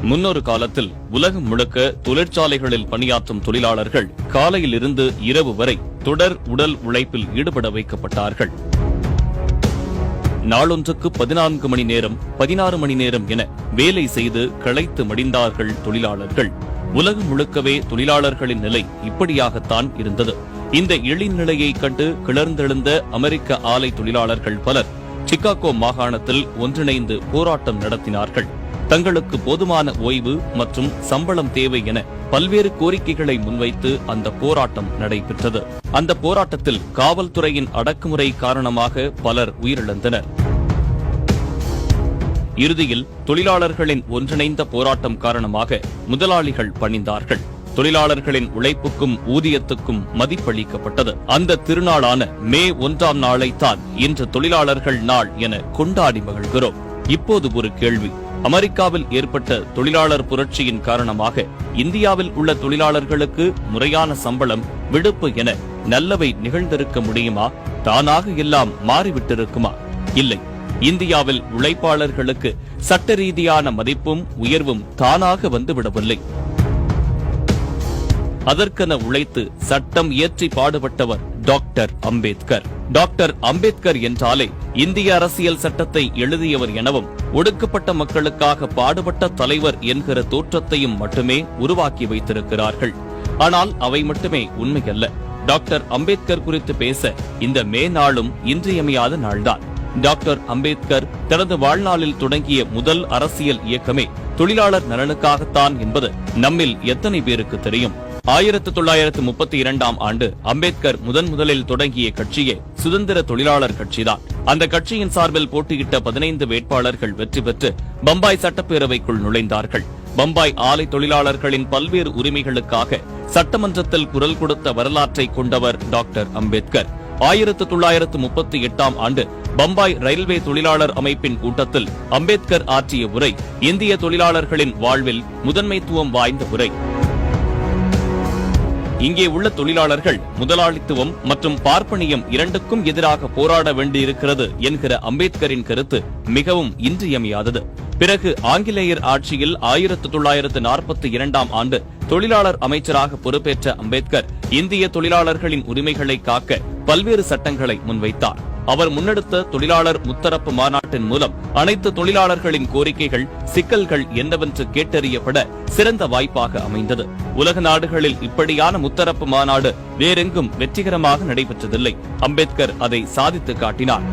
முன்னொரு காலத்தில் உலகம் முழுக்க தொழிற்சாலைகளில் பணியாற்றும் தொழிலாளர்கள் காலையிலிருந்து இரவு வரை தொடர் உடல் உழைப்பில் ஈடுபட வைக்கப்பட்டார்கள். நாளொன்றுக்கு 14 மணி நேரம் 16 மணி நேரம் என வேலை செய்து களைத்து மடிந்தார்கள் தொழிலாளர்கள். உலகம் முழுக்கவே தொழிலாளர்களின் நிலை இப்படியாகத்தான் இருந்தது. இந்த இழிநிலையை கண்டு கிளர்ந்தெழுந்த அமெரிக்க ஆலை தொழிலாளர்கள் பலர் சிகாகோ மாகாணத்தில் ஒன்றிணைந்து போராட்டம் நடத்தினார்கள். தங்களுக்கு போதுமான ஓய்வு மற்றும் சம்பளம் தேவை என பல்வேறு கோரிக்கைகளை முன்வைத்து அந்த போராட்டம் நடைபெற்றது. அந்த போராட்டத்தில் காவல்துறையின் அடக்குமுறை காரணமாக பலர் உயிரிழந்தனர். இறுதியில் தொழிலாளர்களின் ஒன்றிணைந்த போராட்டம் காரணமாக முதலாளிகள் பணிந்தார்கள். தொழிலாளர்களின் உழைப்புக்கும் ஊதியத்துக்கும் மதிப்பளிக்கப்பட்டது. அந்த திருநாளான மே 1ஆம் நாளைத்தான் இன்று தொழிலாளர்கள் நாள் என கொண்டாடி மகிழ்கிறோம். இப்போது ஒரு கேள்வி. அமெரிக்காவில் ஏற்பட்ட தொழிலாளர் புரட்சியின் காரணமாக இந்தியாவில் உள்ள தொழிலாளர்களுக்கு முறையான சம்பளம், விடுப்பு என நல்லவை நிகழ்ந்திருக்க முடியுமா? தானாக எல்லாம் மாறிவிட்டிருக்குமா? இல்லை. இந்தியாவில் உழைப்பாளர்களுக்கு சட்ட ரீதியான மதிப்பும் உயர்வும் தானாக வந்துவிடவில்லை. அதற்கென உழைத்து சட்டம் இயற்றி பாடுபட்டவர் டாக்டர் அம்பேத்கர். டாக்டர் அம்பேத்கர் என்றாலே இந்திய அரசியல் சட்டத்தை எழுதியவர் எனவும் ஒடுக்கப்பட்ட மக்களுக்காக பாடுபட்ட தலைவர் என்கிற தோற்றத்தையும் மட்டுமே உருவாக்கி வைத்திருக்கிறார்கள். ஆனால் அவை மட்டுமே உண்மையல்ல. டாக்டர் அம்பேத்கர் குறித்து பேச இந்த மே நாளும் இன்றியமையாத நாள்தான். டாக்டர் அம்பேத்கர் தனது வாழ்நாளில் தொடங்கிய முதல் அரசியல் இயக்கமே தொழிலாளர் நலனுக்காகத்தான் என்பது நம்மில் எத்தனை பேருக்கு தெரியும்? 1932ஆம் ஆண்டு அம்பேத்கர் முதலில் தொடங்கிய கட்சியே சுதந்திர தொழிலாளர் கட்சிதான். அந்த கட்சியின் சார்பில் போட்டியிட்ட 15 வேட்பாளர்கள் வெற்றி பெற்று பம்பாய் சட்டப்பேரவைக்குள் நுழைந்தார்கள். பம்பாய் ஆலை தொழிலாளர்களின் பல்வேறு உரிமைகளுக்காக சட்டமன்றத்தில் குரல் கொடுத்த வரலாற்றை கொண்டவர் டாக்டர் அம்பேத்கர். 1938ஆம் ஆண்டு பம்பாய் ரயில்வே தொழிலாளர் அமைப்பின் கூட்டத்தில் அம்பேத்கர் ஆற்றிய உரை இந்திய தொழிலாளர்களின் வாழ்வில் முதன்மைத்துவம் வாய்ந்த உரை. இங்கே உள்ள தொழிலாளர்கள் முதலாளித்துவம் மற்றும் பார்ப்பனியம் இரண்டுக்கும் எதிராக போராட வேண்டியிருக்கிறது என்கிற அம்பேத்கரின் கருத்து மிகவும் இன்றியமையாதது. பிறகு ஆங்கிலேயர் ஆட்சியில் 1942ஆம் ஆண்டு தொழிலாளர் அமைச்சராக பொறுப்பேற்ற அம்பேத்கர் இந்திய தொழிலாளர்களின் உரிமைகளை காக்க பல்வேறு சட்டங்களை முன்வைத்தார். அவர் முன்னெடுத்த தொழிலாளர் முத்தரப்பு மாநாட்டின் மூலம் அனைத்து தொழிலாளர்களின் கோரிக்கைகள், சிக்கல்கள் என்னவென்று கேட்டறியப்பட சிறந்த வாய்ப்பாக அமைந்தது. உலக நாடுகளில் இப்படியான முத்தரப்பு மாநாடு வேறெங்கும் வெற்றிகரமாக நடைபெற்றதில்லை. அம்பேத்கர் அதை சாதித்து காட்டினார்.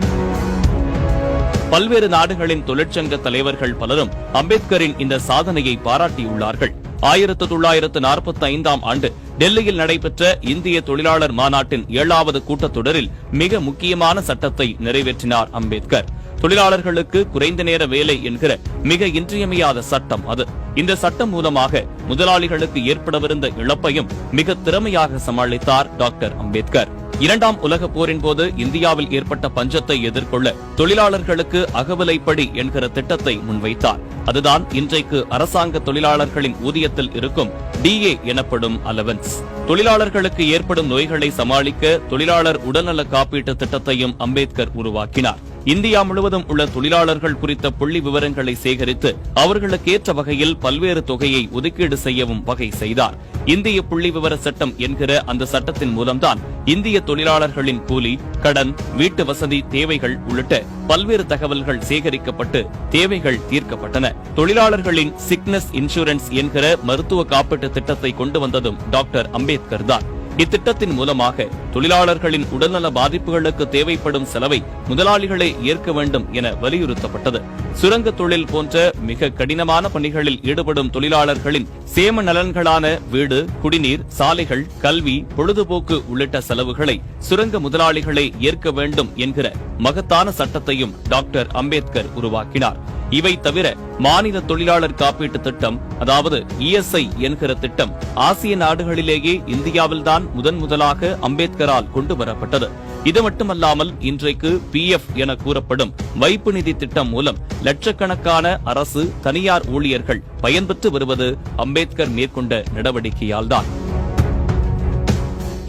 பல்வேறு நாடுகளின் தொழிற்சங்க தலைவர்கள் பலரும் அம்பேத்கரின் இந்த சாதனையை பாராட்டியுள்ளார்கள். 1945ஆம் ஆண்டு டெல்லியில் நடைபெற்ற இந்திய தொழிலாளர் மாநாட்டின் 7வது கூட்டத்தொடரில் மிக முக்கியமான சட்டத்தை நிறைவேற்றினார் அம்பேத்கர். தொழிலாளர்களுக்கு குறைந்த நேர வேலை என்கிற மிக இன்றியமையாத சட்டம் அது. இந்த சட்டம் மூலமாக முதலாளிகளுக்கு ஏற்படவிருந்த இழப்பையும் மிக திறமையாக சமாளித்தார் டாக்டர் அம்பேத்கர். 2ஆம் உலக போரின் போது இந்தியாவில் ஏற்பட்ட பஞ்சத்தை எதிர்கொள்ள தொழிலாளர்களுக்கு அகவிலைப்படி என்கிற திட்டத்தை முன்வைத்தார். அதுதான் இன்றைக்கு அரசாங்க தொழிலாளர்களின் ஊதியத்தில் இருக்கும் DA எனப்படும் அலவன்ஸ். தொழிலாளர்களுக்கு ஏற்படும் நோய்களை சமாளிக்க தொழிலாளர் உடல்நல காப்பீட்டு திட்டத்தையும் அம்பேத்கர் உருவாக்கினார். இந்தியா முழுவதும் உள்ள தொழிலாளர்கள் குறித்த புள்ளி விவரங்களை சேகரித்து அவர்களுக்கேற்ற வகையில் பல்வேறு தொகையை ஒதுக்கீடு செய்யவும் வகை செய்தார். இந்திய புள்ளி விவர சட்டம் என்கிற அந்த சட்டத்தின் மூலம்தான் இந்திய தொழிலாளர்களின் கூலி, கடன், வீட்டு வசதி தேவைகள் உள்ளிட்ட பல்வேறு தகவல்கள் சேகரிக்கப்பட்டு தேவைகள் தீர்க்கப்பட்டன. தொழிலாளர்களின் சிக்னஸ் இன்சூரன்ஸ் என்கிற மருத்துவ காப்பீட்டு திட்டத்தை கொண்டு வந்ததும் டாக்டர் அம்பேத்கர் தான். இத்திட்டத்தின் மூலமாக தொழிலாளர்களின் உடல்நல பாதிப்புகளுக்கு தேவைப்படும் செலவை முதலாளிகளே ஏற்க வேண்டும் என வலியுறுத்தப்பட்டது. சுரங்க தொழில் போன்ற மிக கடினமான பணிகளில் ஈடுபடும் தொழிலாளர்களின் சேம நலன்களான வீடு, குடிநீர், சாலைகள், கல்வி, பொழுதுபோக்கு உள்ளிட்ட செலவுகளை சுரங்க முதலாளிகளே ஏற்க வேண்டும் என்கிற மகத்தான சட்டத்தையும் டாக்டர் அம்பேத்கர் உருவாக்கினார். இவை தவிர மாநில தொழிலாளர் காப்பீட்டு திட்டம், அதாவது ESI என்கிற திட்டம் ஆசிய நாடுகளிலேயே இந்தியாவில்தான் முதலாக அம்பேத்கரால் கொண்டு வரப்பட்டது. இது மட்டுமல்லாமல் இன்றைக்கு PF என கூறப்படும் வைப்பு நிதி திட்டம் மூலம் லட்சக்கணக்கான அரசு, தனியார் ஊழியர்கள் பயன்பெற்று வருவது அம்பேத்கர் மேற்கொண்ட நடவடிக்கையால்தான்.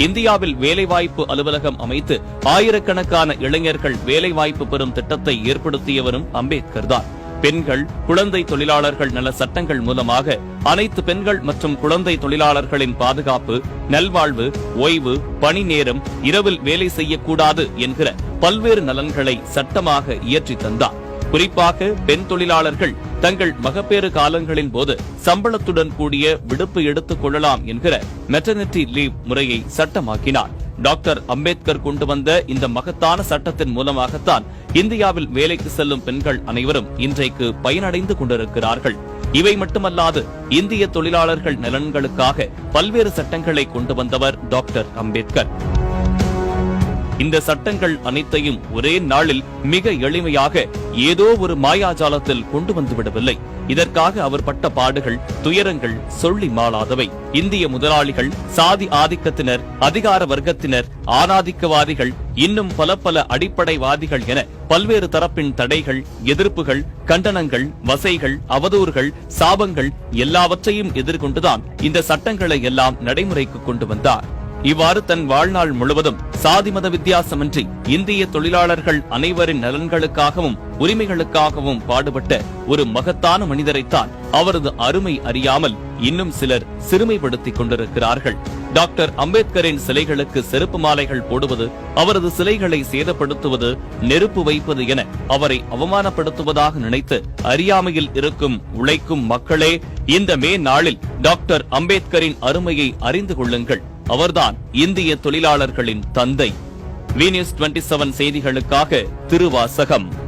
இந்தியாவில் வேலைவாய்ப்பு அலுவலகம் அமைத்து ஆயிரக்கணக்கான இளைஞர்கள் வேலைவாய்ப்பு பெறும் திட்டத்தை ஏற்படுத்தியவரும் அம்பேத்கர் தான். பெண்கள் குழந்தை தொழிலாளர்கள் நல சட்டங்கள் மூலமாக அனைத்து பெண்கள் மற்றும் குழந்தை தொழிலாளர்களின் பாதுகாப்பு, நல்வாழ்வு, ஓய்வு, பணி நேரம், இரவில் வேலை செய்யக்கூடாது என்கிற பல்வேறு நலன்களை சட்டமாக இயற்றி தந்தார். குறிப்பாக பெண் தொழிலாளர்கள் தங்கள் மகப்பேறு காலங்களின் போது சம்பளத்துடன் கூடிய விடுப்பு எடுத்துக் கொள்ளலாம் என்கிற மெட்டர்னிட்டி லீவ் முறையை சட்டமாக்கினார். டாக்டர் அம்பேத்கர் கொண்டு வந்த இந்த மகத்தான சட்டத்தின் மூலமாகத்தான் இந்தியாவில் வேலைக்கு செல்லும் பெண்கள் அனைவரும் இன்றைக்கு பயனடைந்து கொண்டிருக்கிறார்கள். இவை மட்டுமல்லாது இந்திய தொழிலாளர்கள் நலன்களுக்காக பல்வேறு சட்டங்களை கொண்டு வந்தவர் டாக்டர் அம்பேத்கர். இந்த சட்டங்கள் அனைத்தையும் ஒரே நாளில் மிக எளிமையாக ஏதோ ஒரு மாயாஜாலத்தில் கொண்டு வந்துவிடவில்லை. இதற்காக அவர் பட்ட பாடுகள், துயரங்கள் சொல்லி மாளாதவை. இந்திய முதலாளிகள், சாதி ஆதிக்கத்தினர், அதிகார வர்க்கத்தினர், ஆணாதிக்கவாதிகள், இன்னும் பல அடிப்படைவாதிகள் என பல்வேறு தரப்பின் தடைகள், எதிர்ப்புகள், கண்டனங்கள், வசைகள், அவதூறுகள், சாபங்கள் எல்லாவற்றையும் எதிர்கொண்டுதான் இந்த சட்டங்களை எல்லாம் நடைமுறைக்கு கொண்டு வந்தார். இவ்வாறு தன் வாழ்நாள் முழுவதும் சாதி மத வித்தியாசமின்றி இந்திய தொழிலாளர்கள் அனைவரின் நலன்களுக்காகவும் உரிமைகளுக்காகவும் பாடுபட்ட ஒரு மகத்தான மனிதரைத்தான் அவரது அருமை அறியாமல் இன்னும் சிலர் சிறுமைப்படுத்திக் கொண்டிருக்கிறார்கள். டாக்டர் அம்பேத்கரின் சிலைகளுக்கு செருப்பு மாலைகள் போடுவது, அவரது சிலைகளை சேதப்படுத்துவது, நெருப்பு வைப்பது என அவரை அவமானப்படுத்துவதாக நினைத்து அறியாமையில் இருக்கும் உழைக்கும் மக்களே, இந்த மே நாளில் டாக்டர் அம்பேத்கரின் அருமையை அறிந்து கொள்ளுங்கள். அவர்தான் இந்திய தொழிலாளர்களின் தந்தை. வி நியூஸ் 27 செய்திகளுக்காக திருவாசகம்.